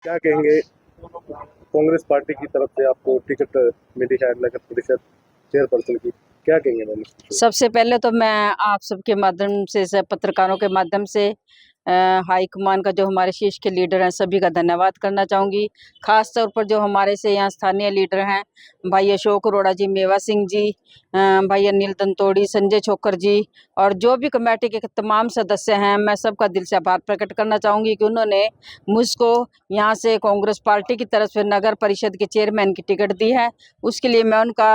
क्या कहेंगे? कांग्रेस पार्टी की तरफ से आपको टिकट मिली है नगर परिषद चेयरपर्सन की। क्या कहेंगे मैम इसके? सबसे पहले तो मैं आप सबके माध्यम से पत्रकारों के माध्यम से हाई कमान का जो हमारे शीर्ष के लीडर हैं सभी का धन्यवाद करना चाहूँगी। खास तौर पर जो हमारे से यहाँ स्थानीय लीडर हैं भाई अशोक अरोड़ा जी, मेवा सिंह जी, भाई अनिल दंतोड़ी, संजय छोकर जी और जो भी कमेटी के तमाम सदस्य हैं, मैं सबका दिल से आभार प्रकट करना चाहूँगी कि उन्होंने मुझको यहाँ से कांग्रेस पार्टी की तरफ से नगर परिषद के चेयरमैन की टिकट दी है। उसके लिए मैं उनका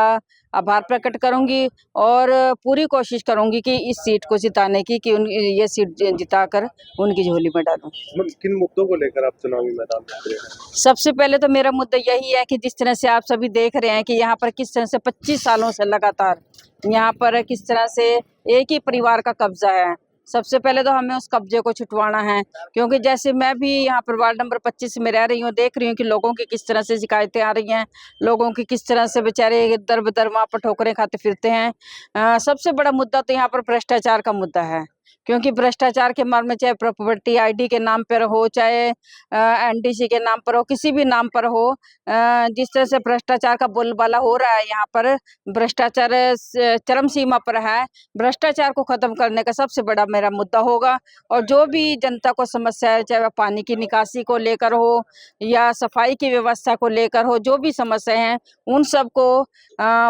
आभार प्रकट करूंगी और पूरी कोशिश करूंगी कि इस सीट को जिताने की कि ये सीट जिताकर उनकी झोली में डालूं। मैम, किन मुद्दों को लेकर आप चुनावी मैदान में उतरे हैं? सबसे पहले तो मेरा मुद्दा यही है कि जिस तरह से आप सभी देख रहे हैं कि यहाँ पर किस तरह से 25 सालों से लगातार यहाँ पर किस तरह से एक ही परिवार का कब्जा है। सबसे पहले तो हमें उस कब्जे को छुटवाना है, क्योंकि जैसे मैं भी यहाँ पर वार्ड नंबर 25 में रह रही हूँ, देख रही हूँ कि लोगों की किस तरह से शिकायतें आ रही हैं, लोगों की किस तरह से बेचारे दर बदर वहाँ पर ठोकरें खाते फिरते हैं। सबसे बड़ा मुद्दा तो यहाँ पर भ्रष्टाचार का मुद्दा है, क्योंकि भ्रष्टाचार के मामले में चाहे प्रॉपर्टी आईडी के नाम पर हो, चाहे एनडीसी के नाम पर हो, किसी भी नाम पर हो, जिस तरह से भ्रष्टाचार का बोलबाला हो रहा है यहाँ पर, भ्रष्टाचार चरम सीमा पर है। भ्रष्टाचार को खत्म करने का सबसे बड़ा मेरा मुद्दा होगा। और जो भी जनता को समस्या है, चाहे वह पानी की निकासी को लेकर हो या सफाई की व्यवस्था को लेकर हो, जो भी समस्या हैं उन सबको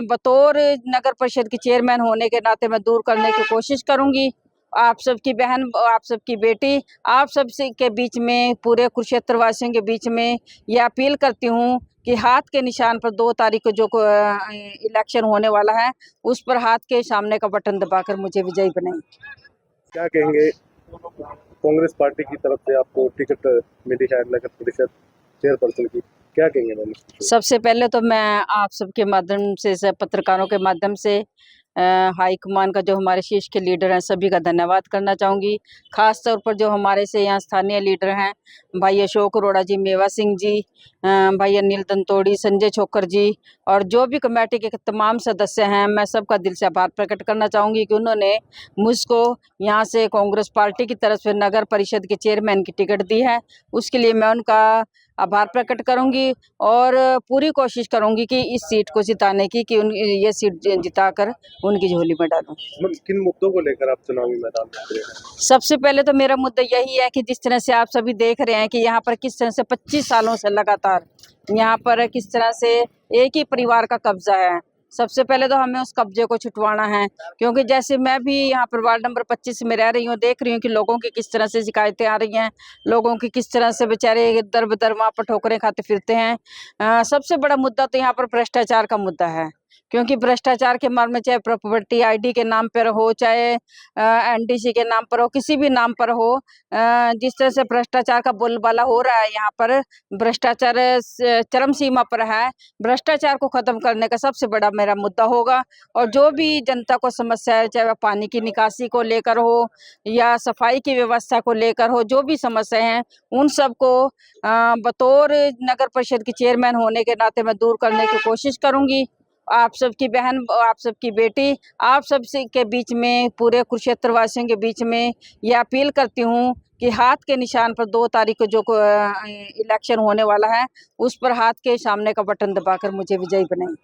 बतौर नगर परिषद की चेयरमैन होने के नाते मैं दूर करने की कोशिश करूंगी। आप सबकी बहन, आप सबकी बेटी, आप सब से के बीच में, पूरे कुरुक्षेत्र वासियों के बीच में ये अपील करती हूँ कि हाथ के निशान पर 2 तारीख को जो इलेक्शन होने वाला है, उस पर हाथ के सामने का बटन दबाकर मुझे विजयी बनाएं। क्या कहेंगे? कांग्रेस पार्टी की तरफ से आपको टिकट मिली है नगर परिषद चेयरपर्सन की। क्या कहेंगे मैम इसके? सबसे पहले तो मैं आप सबके माध्यम से पत्रकारों के माध्यम से हाई कमान का जो हमारे शीर्ष के लीडर हैं सभी का धन्यवाद करना चाहूँगी। खास तौर पर जो हमारे से यहाँ स्थानीय लीडर हैं भाई अशोक अरोड़ा जी, मेवा सिंह जी, भाई अनिल दंतोड़ी, संजय छोकर जी और जो भी कमेटी के तमाम सदस्य हैं, मैं सबका दिल से आभार प्रकट करना चाहूँगी कि उन्होंने मुझको यहाँ से कांग्रेस पार्टी की तरफ से नगर परिषद के चेयरमैन की टिकट दी है। उसके लिए मैं उनका आभार प्रकट करूंगी और पूरी कोशिश करूंगी कि इस सीट को जिताने की कि ये सीट जिताकर उनकी झोली में डालूं। मैम, किन मुद्दों को लेकर आप चुनावी मैदान में उतरे हैं? सबसे पहले तो मेरा मुद्दा यही है कि जिस तरह से आप सभी देख रहे हैं कि यहाँ पर किस तरह से 25 सालों से लगातार यहाँ पर किस तरह से एक ही परिवार का कब्जा है। सबसे पहले तो हमें उस कब्जे को छुटवाना है, क्योंकि जैसे मैं भी यहाँ पर वार्ड नंबर 25 में रह रही हूँ, देख रही हूँ कि लोगों की किस तरह से शिकायतें आ रही हैं, लोगों की किस तरह से बेचारे दर बदर वहाँ पर ठोकरें खाते फिरते हैं। सबसे बड़ा मुद्दा तो यहाँ पर भ्रष्टाचार का मुद्दा है, क्योंकि भ्रष्टाचार के मामले में चाहे प्रॉपर्टी आईडी के नाम पर हो, चाहे एनडीसी के नाम पर हो, किसी भी नाम पर हो, जिस तरह से भ्रष्टाचार का बोलबाला हो रहा है यहाँ पर, भ्रष्टाचार चरम सीमा पर है। भ्रष्टाचार को खत्म करने का सबसे बड़ा मेरा मुद्दा होगा। और जो भी जनता को समस्या है, चाहे वह पानी की निकासी को लेकर हो या सफाई की व्यवस्था को लेकर हो, जो भी समस्या हैं उन सबको बतौर नगर परिषद की चेयरमैन होने के नाते मैं दूर करने की कोशिश करूंगी। आप सबकी बहन, आप सबकी बेटी, आप सब से के बीच में, पूरे कुरुक्षेत्र वासियों के बीच में ये अपील करती हूँ कि हाथ के निशान पर 2 तारीख को जो इलेक्शन होने वाला है, उस पर हाथ के सामने का बटन दबाकर मुझे विजयी बनाएं।